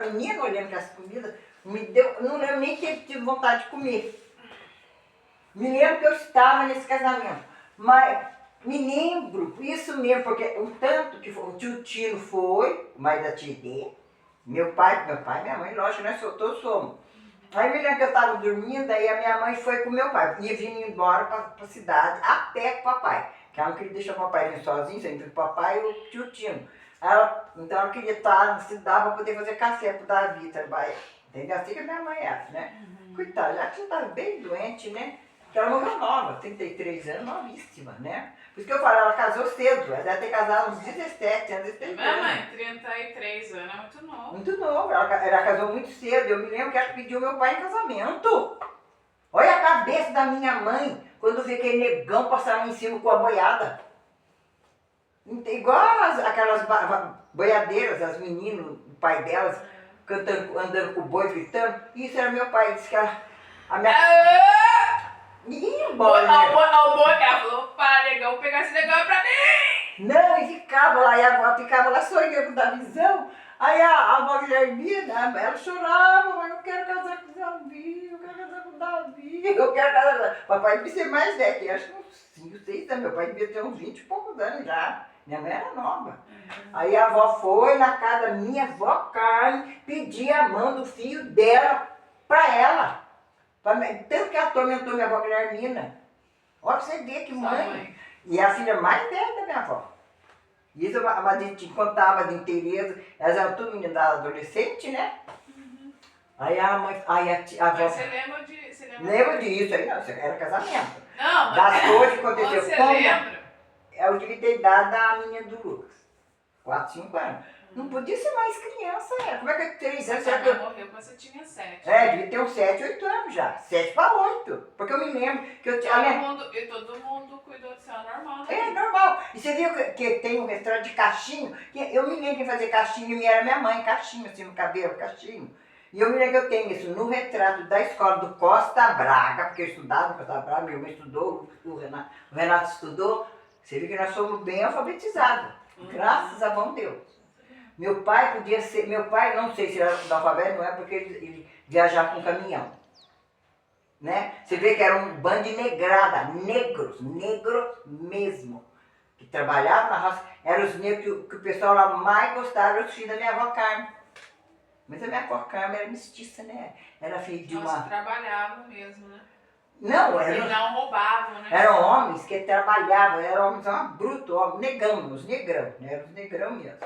menina olhando para as comidas, me deu, não lembro nem que tive vontade de comer. Me lembro que eu estava nesse casamento, mas me lembro, isso mesmo, porque o tanto que o tio Tino foi, mas da tia meu pai, minha mãe, lógico, nós todos somos. Aí me lembro que eu estava dormindo, aí a minha mãe foi com meu pai, ia vindo embora para a cidade, a pé com o papai, que ela não queria deixar o papai vir sozinho, sempre o papai e o tio Tino. Então ela queria estar na cidade para poder fazer café para o Davi trabalhar. Entendeu? Assim que a minha mãe era, né? Coitada, já que você estava bem doente, né? Porque ela morreu nova, 33 anos, novíssima, né? Por isso que eu falo, ela casou cedo, ela deve ter casado uns 17 anos, 18 Minha anos. mãe, 33 anos, é muito novo. Muito novo, ela casou muito cedo. Eu me lembro que ela pediu meu pai em casamento. Olha a cabeça da minha mãe quando vê aquele negão passar lá em cima com a boiada. Igual aquelas boiadeiras, as meninas, o pai delas, cantando, andando com o boi, gritando. Isso era meu pai, disse que a minha... Ia embora, né? O boi, ela falou, para, negão, vou pegar esse negão pra mim! Não, e ficava lá, e a avó ficava lá sonhando da visão. Aí a avó Guilhermina, ela chorava, mas eu quero casar com o Davi, eu quero casar com o Davi, eu quero casar com o Davi. Papai devia ser mais velho, que acho que uns 5, 6 anos, meu pai devia ter uns 20 e poucos anos já. Minha mãe era nova. Aí a avó foi na casa da minha avó Carmen, pedir a mão do filho dela pra ela. Tanto que atormentou minha avó Guilhermina. Olha pra você ver que mãe. E a filha mais velha da minha avó. Isso a Madrinha contava de Tereza, elas eram tudo meninas adolescente, né? Aí a mãe, aí a avó... Mas você lembra de... Lembro disso, aí não, isso era casamento. Não, das coisas que aconteceu. você Como? lembra? Eu devia ter idade da menina do Lucas. 4, 5 anos. Não podia ser mais criança, era. Como é que 3 anos? Sua mãe morreu quando você tinha 7. Devia ter uns 7, 8 anos já. 7 para 8. Porque eu me lembro que eu tinha... Todo mundo cuidou de você, normal, né? É, normal. E você viu que tem um restaurante de cachinho? Que eu me lembro de fazer cachinho, e era minha mãe, cachinho, assim, no cabelo, cachinho. E eu me lembro que eu tenho isso no retrato da escola do Costa Braga, porque eu estudava no Costa Braga, meu irmão estudou, o Renato estudou. Você viu que nós somos bem alfabetizados. Graças a bom Deus. Meu pai podia ser, não sei se era analfabeto, não é porque ele viajava com caminhão. Né? Você vê que era um bando de negrada, negros mesmo, que trabalhavam na roça, eram os negros que o pessoal lá mais gostava, os filhos da minha avó Carmen. Mas a minha avó Carmen era mestiça, né? Era filha de uma... Eles trabalhavam mesmo, né? Não, eles não roubavam, né? Eram homens que trabalhavam, eram homens brutos, homens, negão, os negrão, né? Eram os negrão mesmo.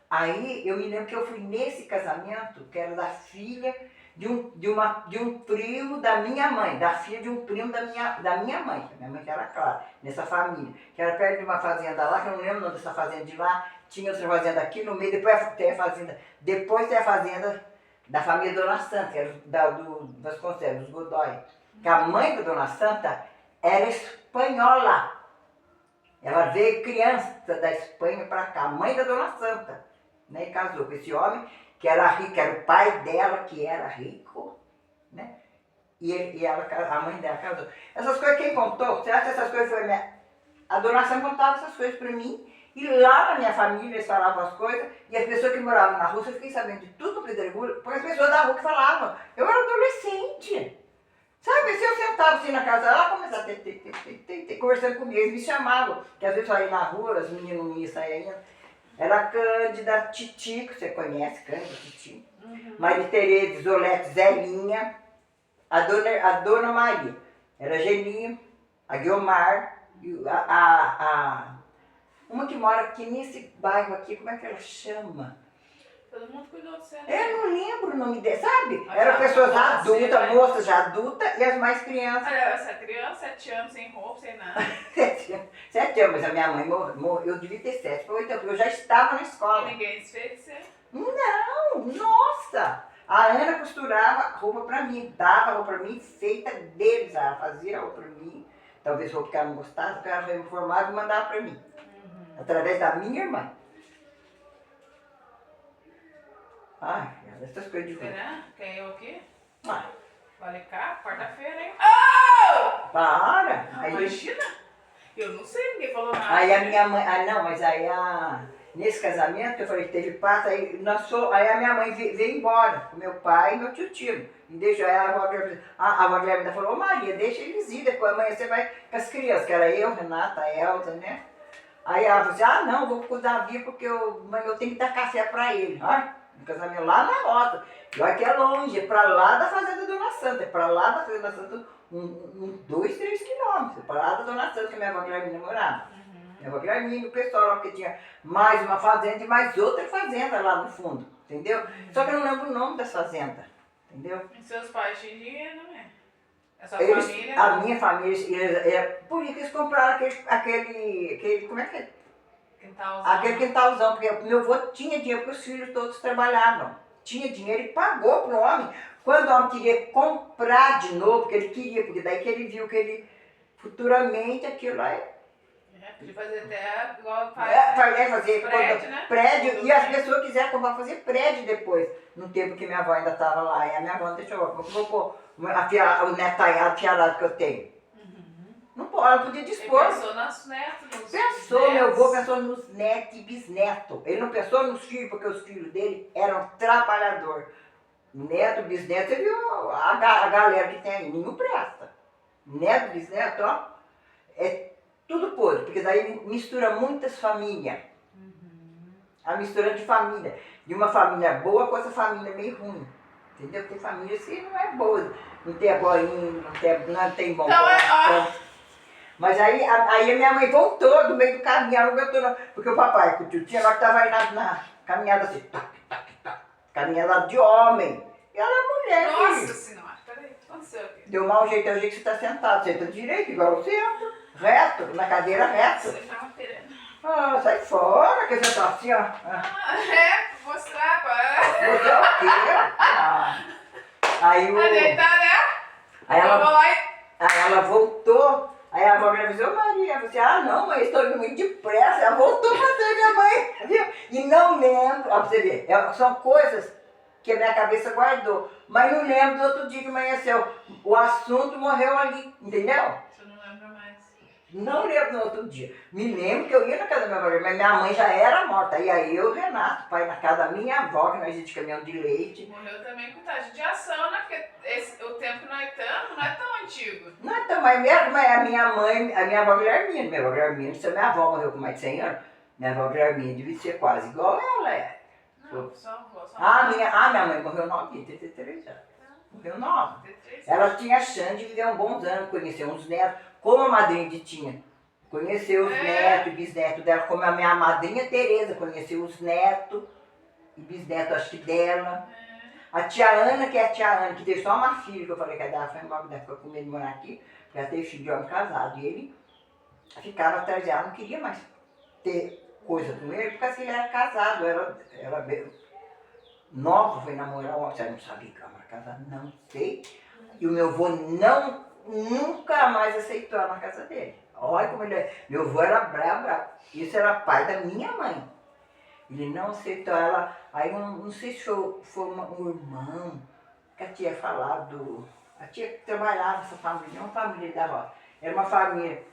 Aí eu me lembro que eu fui nesse casamento, que era da filha de um primo da minha mãe, da filha de um primo da minha mãe que era clara, nessa família, que era perto de uma fazenda lá, que eu não lembro o nome dessa fazenda de lá, tinha outra fazenda aqui no meio, depois tem a fazenda da família Dona Santa, que era das Vasconcelos, dos Godoy, que a mãe da Dona Santa era espanhola, ela veio criança da Espanha para cá, a mãe da Dona Santa, né, e casou com esse homem, que era rico, era o pai dela que era rico, né? E a mãe dela casou. Essas coisas quem contou? Você acha que essas coisas foi minha... A Dona Santa contava essas coisas para mim, e lá na minha família eles falavam as coisas, e as pessoas que moravam na rua, eu fiquei sabendo de tudo no Pedregulho, porque as pessoas da rua que falavam. Eu era adolescente. Sabe, se eu sentava assim na casa, ela começava a conversando comigo, eles me chamavam, que às vezes eu ia na rua, as meninas não iam sair ainda. Era a Cândida Titi, que você conhece, Cândida Titi. Maria Tereza, Zolete, Zelinha, a Dona Maria. Era Geninho, a Guiomar, uma que mora aqui nesse bairro aqui, como é que ela chama? Todo mundo cuidou de você. Eu não lembro o nome dela, sabe? Eram pessoas adultas, moças já adultas, e as mais crianças. Essa criança, 7 anos, sem roupa, sem nada. 7 anos, mas a minha mãe morreu, eu devia ter 7 para 8 anos, porque eu já estava na escola. E ninguém desfez de você? Não, nossa! A Ana costurava roupa para mim, dava roupa para mim, feita deles, ela fazia roupa para mim. Talvez roupa que ela não gostasse, que ela foi informada e mandava para mim. Através da minha irmã. Ai, essas coisas de rua. Será? Quer eu aqui? Ai. Falei cá, quarta-feira, hein? Oh! Para! Aí, imagina? Eu não sei, ninguém falou nada. aí a minha mãe... Ah, não, mas aí nesse casamento, que eu falei que teve parto, aí a minha mãe veio embora, com meu pai e meu tio. E deixou, aí a avó Guilherme falou, ô Maria, deixa eles ir, depois amanhã você vai com as crianças, que era eu, Renata, a Elza, né? Aí ela falou assim, não, vou com o Davi porque eu tenho que dar café pra ele. Olha, um casamento lá na roça. E olha que é longe, é pra lá da fazenda Dona Santa, é pra lá da fazenda Dona Santa, 2, 3 quilômetros, pra lá da Dona Santa que a minha avó Guilherme morava. Minha avó Guilherme, o pessoal lá, porque tinha mais uma fazenda e mais outra fazenda lá no fundo, entendeu? Só que eu não lembro o nome das fazendas, entendeu? E seus pais tinham dinheiro, não é? A sua Eles, família? a minha família, por isso que eles compraram aquele como é que é? Quintalzão. Aquele quintalzão, porque meu avô tinha dinheiro, porque os filhos todos trabalhavam. Tinha dinheiro e pagou pro homem. Quando o homem queria comprar de novo, porque ele queria, porque daí que ele viu que ele futuramente aquilo lá Podia fazer até igual faz. fazer Prédio, né? prédio, e as pessoas quiseram comprar, fazer prédio depois, no tempo que minha avó ainda estava lá. E a minha avó não deixou, eu vou pôr o netalhado, fialado que eu tenho. Não pode, ela podia dispor. Ele pensou nos netos, nos Pensou, meu bisnetos. avô pensou nos netos e bisnetos. Ele não pensou nos filhos, porque os filhos dele eram trabalhadores. Neto, bisneto, você viu a galera que tem aí, nenhum presta. Neto, bisneto, ó, é tudo podre, porque daí mistura muitas famílias. A mistura de família. De uma família boa com essa família meio ruim. Entendeu? Tem famílias que não é boa. Não tem aboinho, não tem bom Então, coração. Mas aí a minha mãe voltou do meio do caminho, ela não aguentou não, porque o papai, com o tio Tinha, ela estava aí na caminhada assim, caminhada de homem. E ela é mulher, Nossa filho. senhora, peraí, aconteceu o quê? Deu mau jeito, é o jeito que você está sentado, senta direito, igual o centro, reto, na cadeira reto. Você tava querendo. Ah, sai fora, que você tá assim, ó. Vou mostrar, pá. Você é o quê? Aí Vai deitar, né? Aí Eu vou lá e... Aí ela voltou, aí a avó disse, ô Maria, você, não, mãe, estou indo muito depressa. Ela voltou pra ter minha mãe, viu? E não lembro, ó, pra você ver, são coisas que a minha cabeça guardou, mas não lembro do outro dia que amanheceu. O assunto morreu ali, entendeu? Você não lembra mais. Não lembro no outro dia. Me lembro que eu ia na casa da minha avó, mas minha mãe já era morta. E aí eu, Renato, pai, na casa da minha avó, que nós ia de caminhão de leite. Morreu também com taxa de ação, né? Porque o tempo que nós estamos não é tão antigo. Não, então, mas a minha mãe, a minha avó Guilhermina, se a minha avó morreu com mais de 100 anos, minha avó Guilhermina devia ser quase igual ela é. Não, só avó, só Minha mãe morreu novinha, 33 anos. Morreu nova. 33. Ela tinha a chance de viver uns bons anos, conhecer uns netos, como a madrinha de Tinha. Conheceu os netos e bisnetos dela, como a minha madrinha Tereza conheceu os netos e bisnetos, acho que dela. A tia Ana, que é a tia Ana, que teve só uma filha, que eu falei que ela foi embora, que ela ficou com medo de morar aqui, porque ela teve filho de homem casado. E ele ficava atrás dela, não queria mais ter coisa com ele, porque assim, ele era casado, era bem nova, foi namorar um homem, você não sabia que ela era casada, não sei. E o meu avô nunca mais aceitou ela na casa dele. Olha como ele é. Meu avô era bravo. Isso era pai da minha mãe. Ele não aceitou ela. Aí não sei se foi um irmão que a tia falava a tia que trabalhava nessa família, uma família da roça. Era uma família.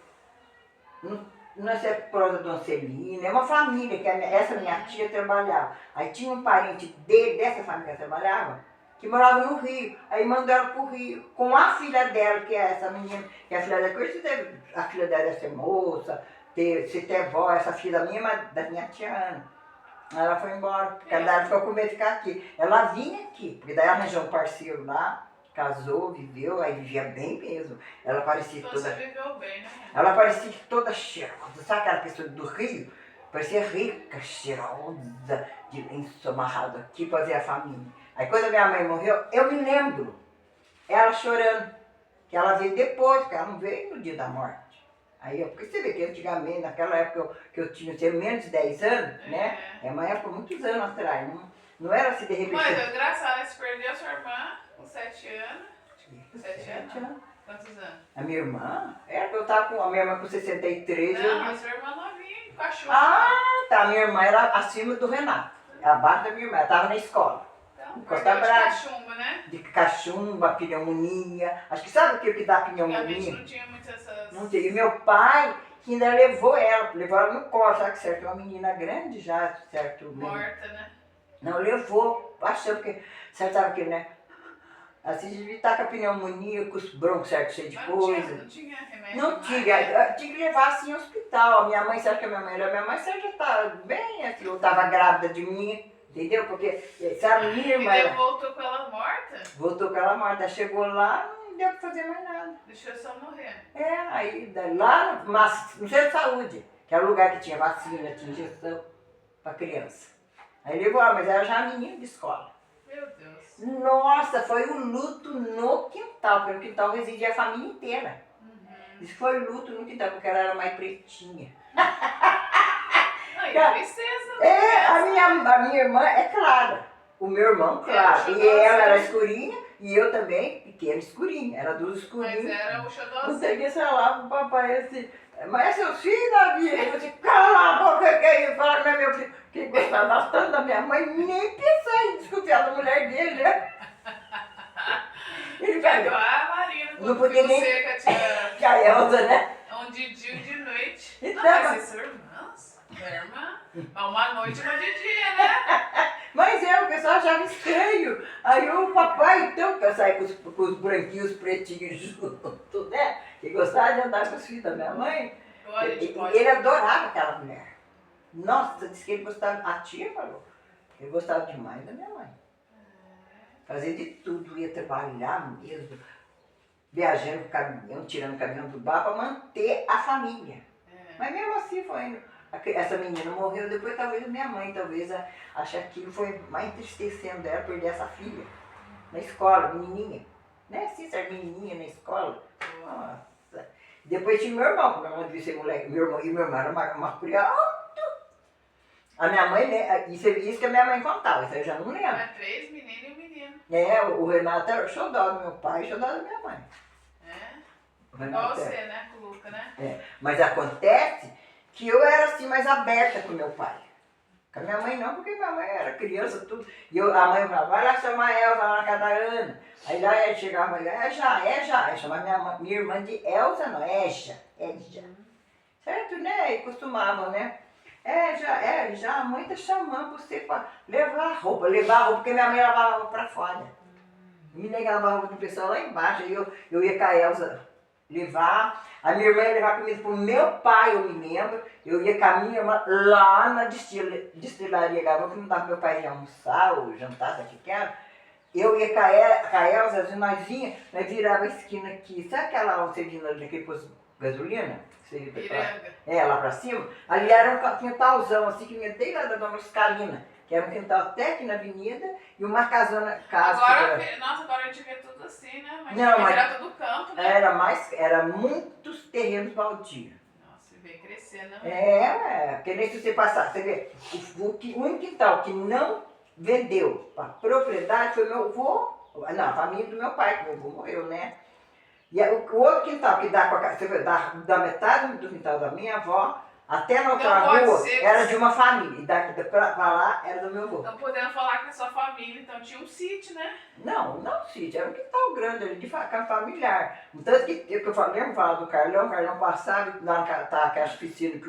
Não é prosa Dona Celina, é uma família que essa minha tia trabalhava. Aí tinha um parente dessa família que trabalhava, que morava no Rio. Aí mandou ela pro Rio, com a filha dela, que é essa menina, que é a filha dela, a filha dela deve ser moça, ter vó, essa filha minha, mas da minha tia Ana. Ela foi embora, porque ela ficou com medo de ficar aqui. Ela vinha aqui, porque daí arranjou um parceiro lá, casou, viveu, aí vivia bem mesmo. Ela parecia Então toda... você viveu bem, né? Ela parecia toda cheirosa, sabe aquela pessoa do Rio? Parecia rica, cheirosa, de lenço amarrado aqui pra ver a família. Aí quando a minha mãe morreu, eu me lembro, ela chorando, que ela veio depois, porque ela não veio no dia da morte. Aí, porque você vê que antigamente, naquela época que eu tinha menos de 10 anos, né? É uma época, muitos anos atrás, não era assim de repente... Mas é engraçado, você perdeu a sua irmã com 7 anos. 7 anos? Quantos anos? A minha irmã? Eu tava com a minha irmã com 63. Não, a sua irmã novinha, cachorro. Tá, a minha irmã era acima do Renato, abaixo da minha irmã, ela tava na escola. Então, Costa perdeu de Brava. cachumba, né? De cachumba, pneumonia. Acho que sabe o que dá Antigamente pneumonia? não tinha muitas essas... Não sei. E meu pai, que ainda levou ela no colo, sabe que certo? Uma menina grande já, certo? Morta, né? Não, levou, achando que, certo, sabe que, né? Assim, devia estar com a pneumonia, com os broncos, certo, cheio de Mas coisa. não tinha remédio. Não mais, tinha, né? tinha que levar assim ao hospital. A minha mãe, sabe que a minha mãe era minha mãe, certo, já estava bem, assim, eu estava grávida de mim, entendeu? Porque, sabe, minha E irmã daí voltou com ela morta? voltou com ela morta, chegou lá, não deu para fazer mais nada. Deixou só morrer. Aí lá no centro de saúde, que era o lugar que tinha vacina, tinha injeção para criança. Aí levou ela, mas era já menina de escola. Meu Deus. Nossa, foi um luto no quintal, porque no quintal residia a família inteira. Isso foi luto no quintal, porque ela era mais pretinha. Não, e tristeza. A minha irmã é clara. O meu irmão, claro. E ela era escurinha, e eu também, pequena escurinha. Era duas Mas escurinhas. era o Não xodózinho. sei o que você falava pro papai assim, mas é seus filhos, Davi? Ele falou assim, cala a boca, que aí fala que não é meu filho. Que gostava bastante da minha mãe, nem pensar em desconfiar da mulher dele, né? Ele Pegou pegou a Marina Não quando podia ficou nem- seca, tinha a Elza, né? um de dia e de noite. Então, Não, mas vocês são irmãs? Minha irmã? Uma noite e uma de dia, né? Mas o pessoal achava estranho. Aí o papai, então, que eu saí com os branquinhos, pretinhos junto, né? Que gostava de andar com os filhos da minha mãe. Olha, Ele adorava aquela mulher. Nossa, disse que ele gostava, a tia falou, ele gostava demais da minha mãe. Fazia de tudo, ia trabalhar mesmo, viajando com caminhão, tirando o caminhão do bar para manter a família. Mas mesmo assim foi indo. Essa menina morreu, depois talvez a minha mãe, talvez ache que aquilo foi mais entristecendo ela, perder essa filha. Na escola, menininha. Né? Assim, ser menininha na escola. Nossa. Depois tinha meu irmão, meu irmão devia ser moleque. Meu irmão era uma criança. A minha mãe, né? Isso que a minha mãe contava, isso eu já não lembro. É 3 meninos e um menino. O Renato era o xodó do meu pai e o xodó da minha mãe. O Igual Renato você, era. né, com o Luca, né? Mas acontece que eu era assim mais aberta com meu pai. Com a minha mãe não, porque minha mãe era criança, tudo. E a mãe falava, vai lá chamar a Elza lá na casa da Ana. Aí lá ele chegava e já. Chamava minha irmã de Elza, não, Eja. Certo, né? E costumavam, né? Já, a mãe tá chamando você para levar a roupa, porque minha mãe lavava a roupa para fora. Me negava a roupa do pessoal lá embaixo, aí eu ia com a Elza levar, a minha irmã ia levar comida pro meu pai, eu me lembro, eu ia com a minha irmã lá na destilaria Gavão, que não dava meu pai de almoçar ou jantar, sabe o que era? Eu ia com a Elza, nós virava a esquina aqui, sabe aquela onde você vinha naquele posto de gasolina? Piranga. Lá pra cima, ali era um quintalzão, assim, que vinha desde lá da Dona Oscarina, que era um quintal até aqui na avenida, e uma casa. Nossa, agora a gente vê tudo assim, né? Mas Não, mas direto do campo, né? Era muitos terrenos baldios. Nossa, e veio crescendo, né? Porque nem se você passar, você vê, o único quintal que não vendeu para propriedade foi meu avô, não, a família do meu pai, que meu avô morreu, né? E o outro quintal que dá com a casa, você vê, da metade do quintal da minha avó até na outra rua era de uma família. E daqui pra lá era do meu avô. Então podendo falar com a sua família, então tinha um sítio, né? Não sítio, era um quintal grande ali de familiar. Tanto que eu lembro falar do Carlão, o Carlão passava lá tá aquelas piscinas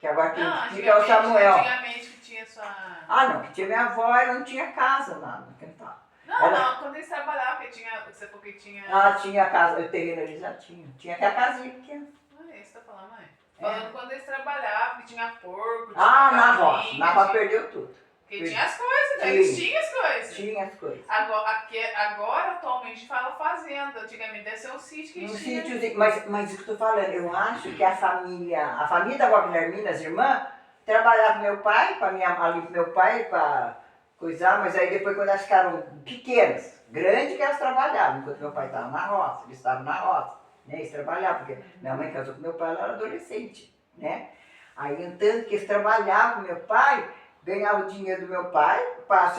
que agora quem fica é o Samuel. Antigamente que tinha sua... Não, que tinha minha avó, ela não tinha casa lá no quintal. Não, quando eles trabalhavam, porque tinha, você falou que tinha... Tinha a casa, o terreno ali já tinha. Tinha aquela casinha pequena. Não é isso que você tá falando, mãe? Falando quando eles trabalhavam, que tinha porco, tinha na galinha, roça perdeu tudo. Porque tinha as coisas, né? Eles tinham as coisas. Tinha as coisas. Agora, atualmente, fala fazenda. Antigamente deve ser um sítio que tinha. Sítio, mas isso que eu tô falando, eu acho que a família da avó Guilhermina, as irmãs, trabalhava com meu pai, ali com meu pai, para coisar, mas aí depois quando elas ficaram pequenas, grandes que elas trabalhavam, enquanto meu pai estava na roça, eles estavam na roça, né? Eles trabalhavam, porque minha mãe casou com meu pai, ela era adolescente, né? Aí, tanto que eles trabalhavam com meu pai, ganhavam o dinheiro do meu pai, para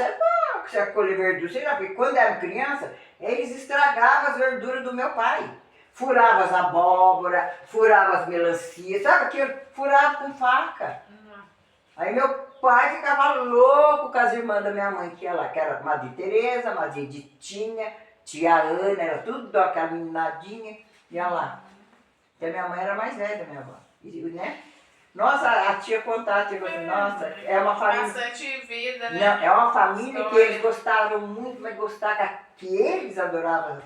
colher verdura, sei lá, porque quando eram criança, eles estragavam as verduras do meu pai. Furavam as abóbora, furavam as melancias, sabe aquilo? Furava com faca. Aí meu pai ficava louco com as irmãs da minha mãe, que era Madre Teresa, Madre Editinha, tia Ana, era tudo aquela meninadinha, ia lá. Porque a minha mãe era mais velha da minha avó. né? Nossa, a tia contava, tipo assim, nossa, é uma família. Bastante vida, né? Não, é uma família que História. eles gostavam muito, mas gostavam que eles adoravam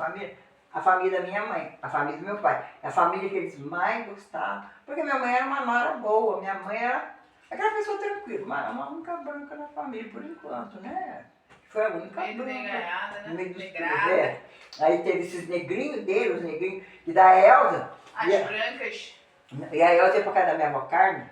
a família da minha mãe, a família do meu pai. É a família que eles mais gostavam, porque minha mãe era uma nora boa, minha mãe era aquela pessoa tranquila, uma única branca na família, por enquanto, né? Foi a única Meio branca. negaiada, né? No meio dos Negrada. é. Aí teve esses negrinhos dele, os negrinhos, e da Elza. As E a- brancas. E a Elza ia pra casa da minha avó Carmen.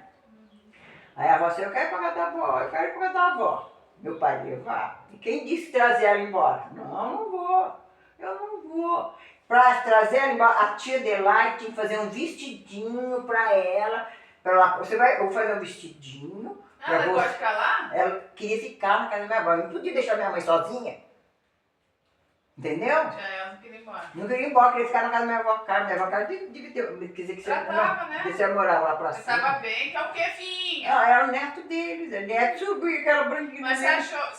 Aí a avó disse, eu quero ir pra casa da avó, eu quero ir pra casa da avó. Meu pai levar. E quem disse trazer ela embora? Não vou. Eu não vou. Pra trazer ela embora, a tia Adelaide tinha que fazer um vestidinho pra ela. Eu vou fazer um vestidinho. Ah, ela pode ficar lá? Ela queria ficar na casa da minha avó. Eu não podia deixar minha mãe sozinha. Entendeu? Já ela não queria ir embora. Não queria ir embora, queria ficar na casa da minha avó Carmen. Minha avó Carmen devia ter. Quer dizer que Tratava, né? você morava lá pra Você cima. tava bem, que é o quê, filhinha? Ah, era o neto deles, é neto sobrinho, aquela branquinha. Mas você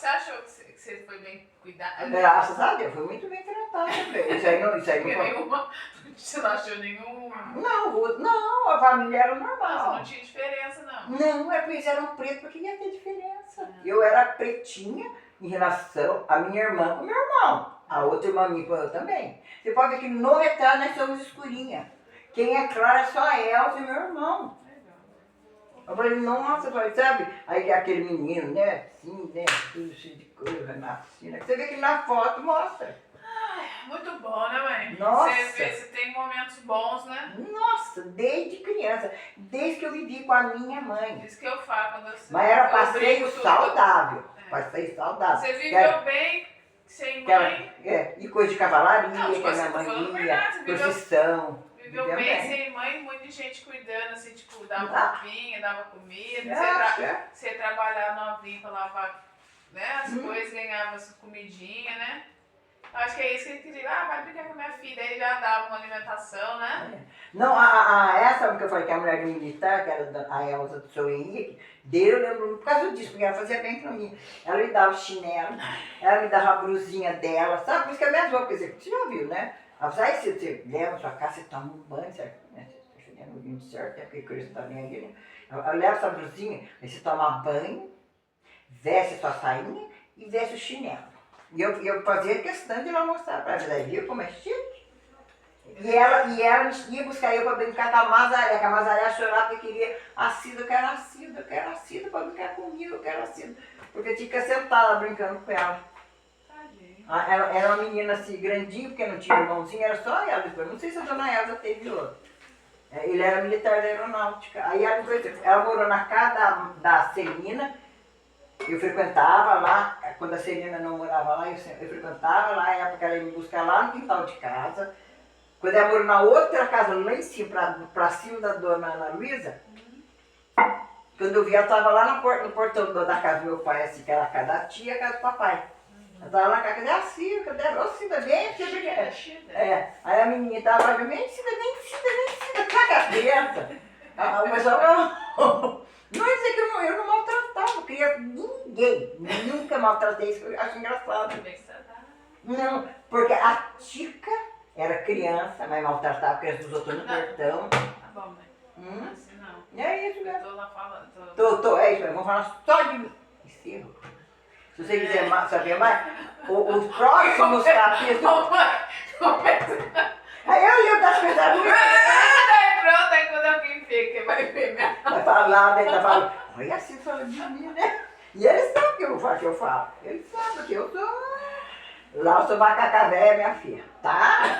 achou que você foi bem cuidada? Graças a Deus, foi muito bem tratada também. Isso aí não Porque foi. nenhuma. Você não achou nenhum. Não, a família era Nossa, normal. não tinha diferença, não. Não, é porque eles eram pretos, porque ia ter diferença. Eu era pretinha em relação à minha irmã com o meu irmão. A outra irmã minha com eu também. Você pode ver que no retrato nós somos escurinha. Quem é claro é só a Elza e meu irmão. Eu falei, nossa, eu falei, sabe? Aí aquele menino, né? Assim, né? Tudo cheio de coisa, nascendo. Você vê que na foto mostra. Muito bom, né, mãe? Nossa. Você tem momentos bons, né? Nossa, desde criança. Desde que eu vivi com a minha mãe. Isso que eu falo quando eu Mas era eu passeio brinco tudo. saudável. É. Passeio saudável. Você Que viveu era- bem, sem que era- mãe. e coisa de cavalaria, Não, tipo que a assim, minha tô mãe falando ia, verdade, você viveu- procissão. Viveu Viveu bem, bem. sem mãe, muita gente cuidando, assim, tipo, dava Ah. roupinha, dava comida. É. Você trabalhava novinho pra lavar, né, as Hum. coisas, ganhava essa comidinha, né? Acho que é isso que ele queria. Ah, vai brincar com minha filha. Aí já dava uma alimentação, né? Não, essa que eu falei que a mulher do militar, que era a Elza do seu Henrique, dele eu lembro por causa disso, porque ela fazia bem pra mim. Ela me dava chinelo, ela me dava a blusinha dela, sabe? Por isso que é minhas roupas, quer dizer, você já viu, né? Ela fala, aí você leva a sua casa, você toma um banho, certo? Né? Você está chegando no vinho certo, né? Porque Cristo tá nem aqui, né? Ela leva essa blusinha, aí você toma banho, veste a sua sainha e veste o chinelo. E eu fazia questão de ela mostrar pra ela, viu como é chique? E ela ia buscar eu pra brincar com a Mazaré, que a Mazaré chorava porque queria a Cida, eu quero a Cida pra brincar comigo, eu quero a Cida. Porque eu tinha que sentar lá brincando com ela. Tadinho. Ela era uma menina assim, grandinha, porque não tinha irmãozinho, era só ela depois. Não sei se a dona Elza teve outro. Ele era militar da aeronáutica. Aí ela morou na casa da Celina. Eu frequentava lá, quando a Celina não morava lá, eu frequentava lá, na época ela ia me buscar lá no quintal de casa. Quando ela morou na outra casa, lá em cima, pra cima da dona Ana Luísa, quando eu vi, ela estava lá no portão da casa do meu pai, assim, que era a casa da tia e a casa do papai. Ela estava lá na casa, cadê a Cida? Cadê a Cida? Vem, Cida, Chida. Aí a menina estava lá, vem, Cida, caga a criança. Mas eu não ia dizer que eu não maltratava, criança, ninguém, nunca maltratei isso, eu acho engraçado. Bem saudável. Não, porque a Tica era criança, mas maltratava porque dos outros no portão. Tá bom, mãe. Hum? Assim não. É isso, Eu né? tô lá falando. É isso, vamos falar só de mim. Encerro. Se você quiser saber mais, os próximos capítulos. Aí eu lembro das coisas ruins. Aí pronto, aí quando alguém vê que vai ver minha. Vai falar, né? Tá falando, olha assim falando de mim, né? E eles sabem que eu falo. Eles sabem que eu sou. Lá eu sou macacá velha, minha filha. Tá?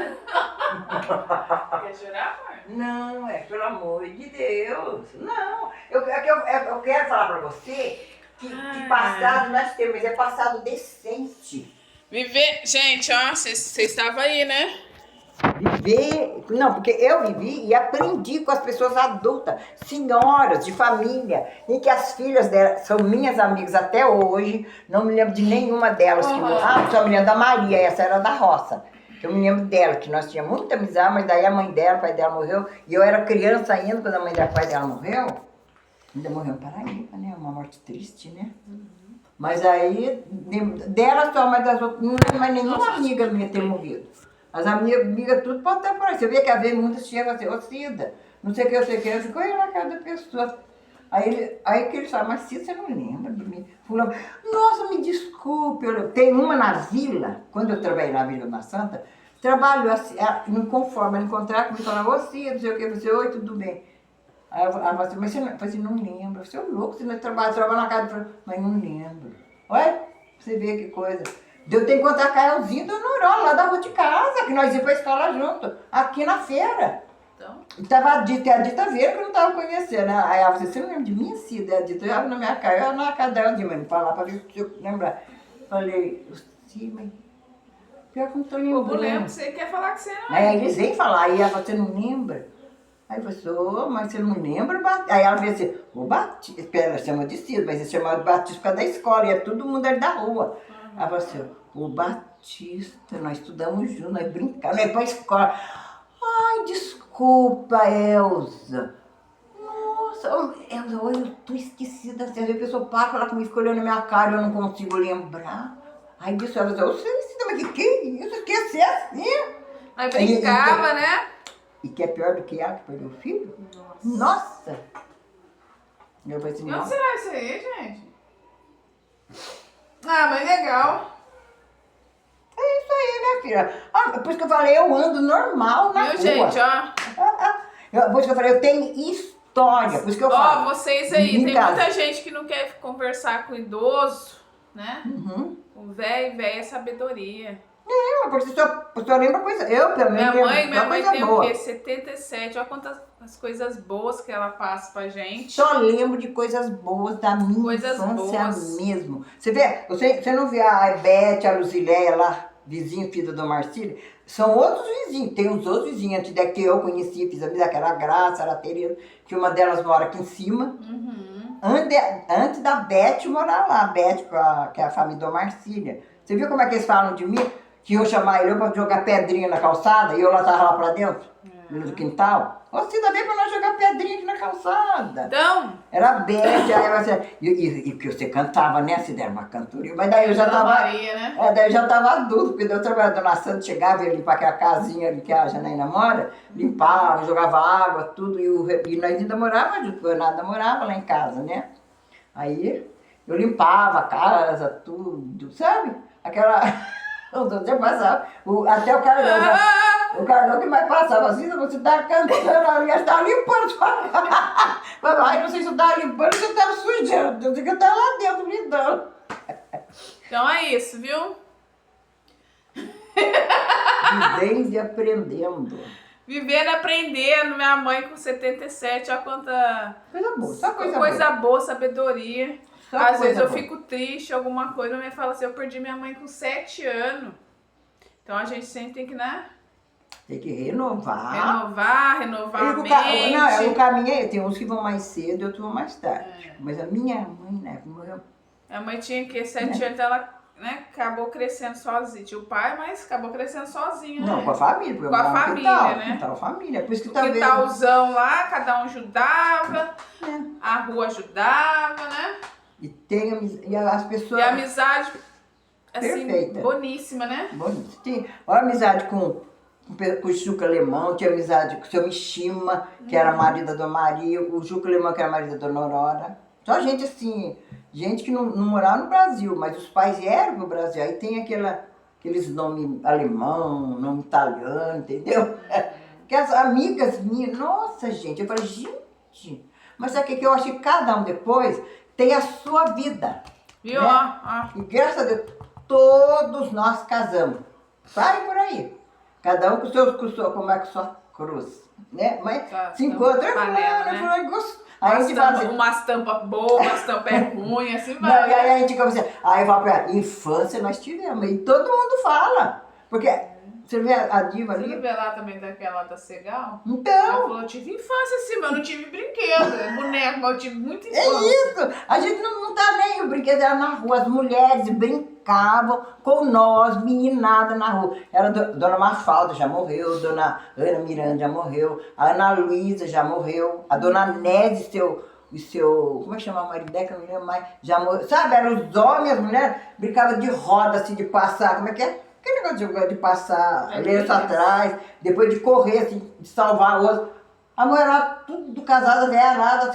Quer jurar, amor? Não, pelo amor de Deus. Não. Eu quero falar pra você que passado nós temos, mas é passado decente. Viver. Gente, ó, você estava aí, né? Viver, não, porque eu vivi e aprendi com as pessoas adultas, senhoras de família, em que as filhas dela são minhas amigas até hoje, não me lembro de nenhuma delas que morreu. Ah, só me lembro da Maria, essa era da roça. Eu me lembro dela, que nós tínhamos muita amizade, mas daí a mãe dela, o pai dela morreu, e eu era criança ainda quando a mãe dela, o pai dela morreu. Ainda morreu em Paraíba, né? Uma morte triste, né? Mas aí, dela só, mas das outras, não lembro mais nenhuma amiga minha ter morrido. As amigas tudo pode estar por aí. Você vê que às vezes muitas chegam assim, ô Cida, não sei o que, eu sei o que. Ficou aí na casa da pessoa. Aí que ele fala, mas Cida, você não lembra de mim? Fulano, nossa, me desculpe. Tem uma na vila, quando eu trabalhei na Vila da Santa, trabalho assim, não conforme, ela encontrar comigo e falar, ô Cida, não sei o que, você, oi, tudo bem. Aí ela falou assim, mas você não, eu falei assim, não lembra, você é louco, você não trabalha na casa, mas não lembro. Olha, você vê que coisa. Eu tenho que contar a Carolzinha do Norola, lá da rua de casa, que nós íamos pra escola junto, aqui na feira. Então, E tava a Dita Vieira que eu não tava conhecendo, né? Aí ela falou assim, você não lembra de mim, Cida? A Dita, eu ia na minha cara, eu ia na casa dela de mãe, falar pra ver se eu lembrar. Falei, sim, mas pior que eu não tô o povo lembrando. lembra, você quer falar que você não Aí é. eles vêm falar, aí ela falou, você não lembra? Aí eu falei, ô, mas você não lembra? Aí ela falou assim, o Batista, ela chama de Cida, mas eles chamavam de Batista por causa da escola, e é todo mundo ali da rua. Ela falou assim, o Batista, nós estudamos juntos, nós brincamos, nós ia pra escola. Ai, desculpa, Elza. Nossa, Elza, olha, eu tô esquecida. Às vezes a pessoa passa, falar comigo, fica olhando na minha cara e eu não consigo lembrar. Aí disse, Elza, eu sei, mas que é isso? Esquecer assim? Aí brincava, né? E que é pior do que ela que perdeu o filho? Nossa. Nossa! Eu falei assim, E onde não. será isso aí, gente? Ah, mas legal. É isso aí, né, filha? Ah, por isso que eu falei, eu ando normal na Viu, rua. gente, ó. Por isso que eu falei, eu tenho história, por isso que eu Ó, falo. vocês aí, Em tem casa. muita gente que não quer conversar com idoso, né? Uhum. O velho é sabedoria. Porque se eu lembro coisa. Eu, pelo menos, Minha lembro mãe coisa tem boa. o quê? 77. Olha quantas as coisas boas que ela passa pra gente. Só lembro de coisas boas da minha Coisas infância boas. mesmo. Você vê, você não vê a Beth, a Luzileia lá, vizinho, filha do Marcílio? São outros vizinhos, tem os outros vizinhos, antes da que eu conheci, fiz amizade, que era a Graça, era a Tereza, que uma delas mora aqui em cima. Uhum. Antes da Beth morar lá, a Beth, que é a família do Marcília. Você viu como é que eles falam de mim? Que iam chamar ele pra jogar pedrinha na calçada e eu lá tava lá pra dentro, no quintal. Você também pra nós jogar pedrinha aqui na calçada. Então, Era a Beth, aí você. E que você cantava, né? Se der uma cantoria. Mas daí eu já Dona tava. Maria, né? Daí eu já tava adulto, porque daí eu trabalhava, Dona Santa chegava, ia limpar aquela casinha ali que a Janaína mora, limpava, jogava água, tudo, e nós ainda morávamos junto, porque o Renato morava lá em casa, né? Aí eu limpava a casa, tudo, sabe? Aquela. Os outros já passavam. Até o Carlão, o Carlão que mais passava assim, você tá cantando, eu já estava limpando. Ai, não sei se eu estava limpando, se eu estava sujando, eu sei que eu estava lá dentro limpando. Então é isso, viu? Vivendo e aprendendo. Vivendo, aprendendo. Minha mãe com 77, olha quanta Coisa boa, só coisa boa. boa, sabedoria. Só Às coisa vezes eu boa. fico triste, alguma coisa, minha mãe fala assim, eu perdi minha mãe com 7 anos. Então a gente sempre tem que, né? Tem que renovar. Renovar a Não, mente. o caminho é, tem uns que vão mais cedo e outros vão mais tarde. Mas a minha mãe, né, morreu. Minha mãe tinha que 7 anos, ela, né, acabou crescendo sozinha. Tinha o pai, mas acabou crescendo sozinha, né? Não, com a família. Porque Com a eu morava no família, quintal, né? Quintal, família. Por isso que O talvez... quintalzão lá, cada um ajudava, É. a rua ajudava, né? E tem e as pessoas... E a amizade, assim, Perfeita. boníssima, né? Bonito. Olha a amizade com o Juca Alemão, tinha amizade com o seu Mishima, que era marido da Dona Maria, o Juca Alemão, que era marido da Dona Aurora. Só gente assim, gente que não morava no Brasil, mas os pais vieram pro Brasil. Aí tem aqueles nomes alemão, nome italiano, entendeu? Que as amigas minhas, nossa gente, eu falei, gente, mas sabe o que eu acho que cada um depois tem a sua vida. Viu? Né? Ó. E graças a Deus, todos nós casamos. Sai por aí. Cada um com como é que sua cruz. Né? Mas Tá, se encontra, panela, né? fulano gostou. Aí a gente fala assim, Umas tampas boas, umas tampas ruins, assim não, vai. e aí a gente começa assim, aí eu falo pra ela, infância nós tivemos. E todo mundo fala. Porque, você vê a diva Você não ali? vê lá também daquela da Segal? Ela Então, falou, eu tive infância assim, mas eu não tive brinquedo, boneco, mas eu tive muita é infância. isso. A gente não tá nem, o brinquedo era na rua. As mulheres brincavam com nós, meninada na rua. Era Dona Mafalda já morreu, Dona Ana Miranda já morreu, a Ana Luísa já morreu, a Dona Nézia, como é que chama o marido dela, que eu não lembro mais, já morreu. Sabe, eram os homens, as mulheres brincavam de roda, assim, de passar, como é que é? Aquele negócio de passar lenço atrás, depois de correr, assim, de salvar o outro. A mulherada, tudo casada, velharada,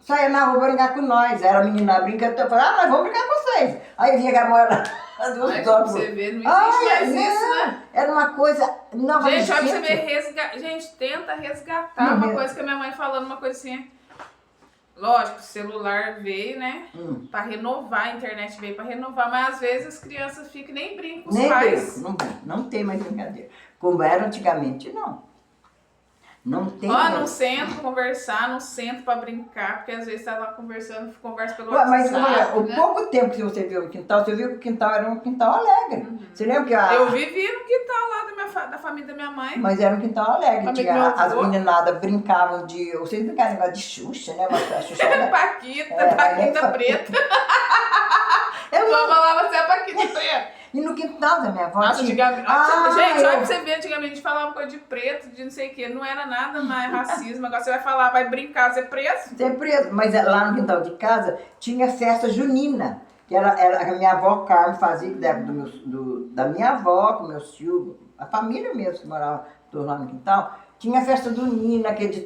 saia na rua brincar com nós. Era a menina brincando, eu falei, nós vamos brincar com vocês. Aí vinha com a mulherada dos Aí, pra homens. você ver, não existe mais isso, né? Era uma coisa nova. Gente, olha pra você ver, gente, tenta resgatar uma coisa que a minha mãe falando, uma coisa assim. Lógico, o celular veio, né? Pra renovar, a internet veio pra renovar, mas às vezes as crianças ficam e nem brincam com os pais. Não tem mais brincadeira. Como era antigamente, não. Não tem. Não sento pra conversar, não sento pra brincar, porque às vezes tá lá conversando, conversa pelo Mas WhatsApp, olha, o né? pouco tempo que você viu no quintal, você viu que o quintal era um quintal alegre. Você lembra que Eu vivi no quintal lá da família da minha mãe. Mas era um quintal alegre. Família Tinha, do meu as avô. meninadas brincavam de. Vocês brincavam negócio de Xuxa, né? Mas a Xuxa era. Paquita preta. Eu Ela não. falava assim, a Paquita preta. E no quintal da minha avó. Nossa, tinha- antigamente. Gente, olha eu- pra você ver, antigamente a gente falava coisa de preto, de não sei o quê. Não era nada mais racismo. Agora você vai falar, vai brincar, você é preso. Você é preso. Mas lá no quintal de casa tinha festa junina. Que era a minha avó Carmen fazia, que deve da minha avó, com meus tios, a família mesmo que morava todos lá no quintal. Tinha festa junina, aquele de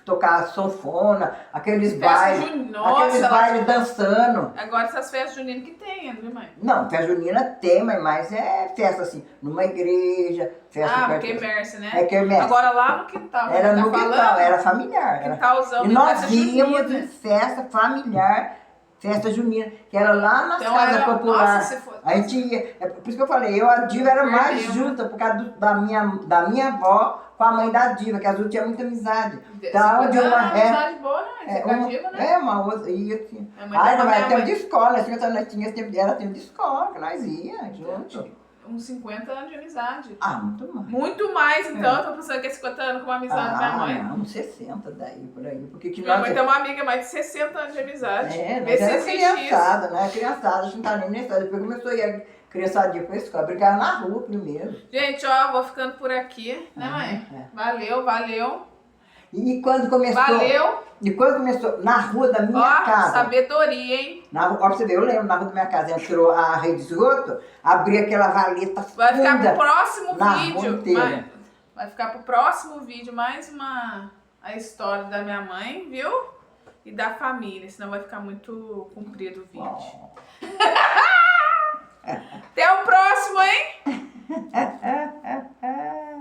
tocar sanfona, aqueles Festa bailes. junina, nossa, Aqueles bailes dançando. Agora essas festas juninas que tem, viu, mãe? Não, festa junina tem, mas é festa assim, numa igreja, festa Porque emerse, né? É quermesse. Agora lá no quintal. Era tá no quintal, falando? era familiar. Quintalzão, E de nós festa íamos junina. em festa familiar, festa junina, que era lá nas Então casas era- populares. nossa, se for- A gente ia, é por isso que eu falei, eu e a Diva era mais Perdeu. junta, por causa da minha avó com a mãe da Diva, que as duas tinham muita amizade. Então, Você de uma, amizade boa, né? Você uma, cativa, né? uma outra, ia assim. A mãe Ai, da não, era minha tempo mãe. de escola, nós tínhamos tempo, era tempo de escola, que nós ia junto. Uns 50 anos de amizade. Muito mais. Muito mais, então. Eu tô pensando que é 50 anos com uma amizade da minha mãe. Não, 60 daí, por aí. Porque que Minha nós, mãe tem uma amiga mais de 60 anos de amizade. nós Vê se era existe isso. criançada, né? Criançada, a gente não tá nem na escola. Depois começou a ir a criançadinha pra escola, brincava na rua primeiro. Gente, ó, vou ficando por aqui, né, mãe? Valeu, valeu. E quando começou. Valeu. E quando começou, na rua da minha Ó, casa. sabedoria, hein? Na rua, ó, pra você ver, eu lembro, na rua da minha casa, entrou a rede de esgoto, abria aquela valeta Vai ficar funda. pro próximo na rua vídeo. inteira. Vai ficar pro próximo vídeo mais a história da minha mãe, viu? E da família, senão vai ficar muito comprido o vídeo. Ó. Até o próximo, hein?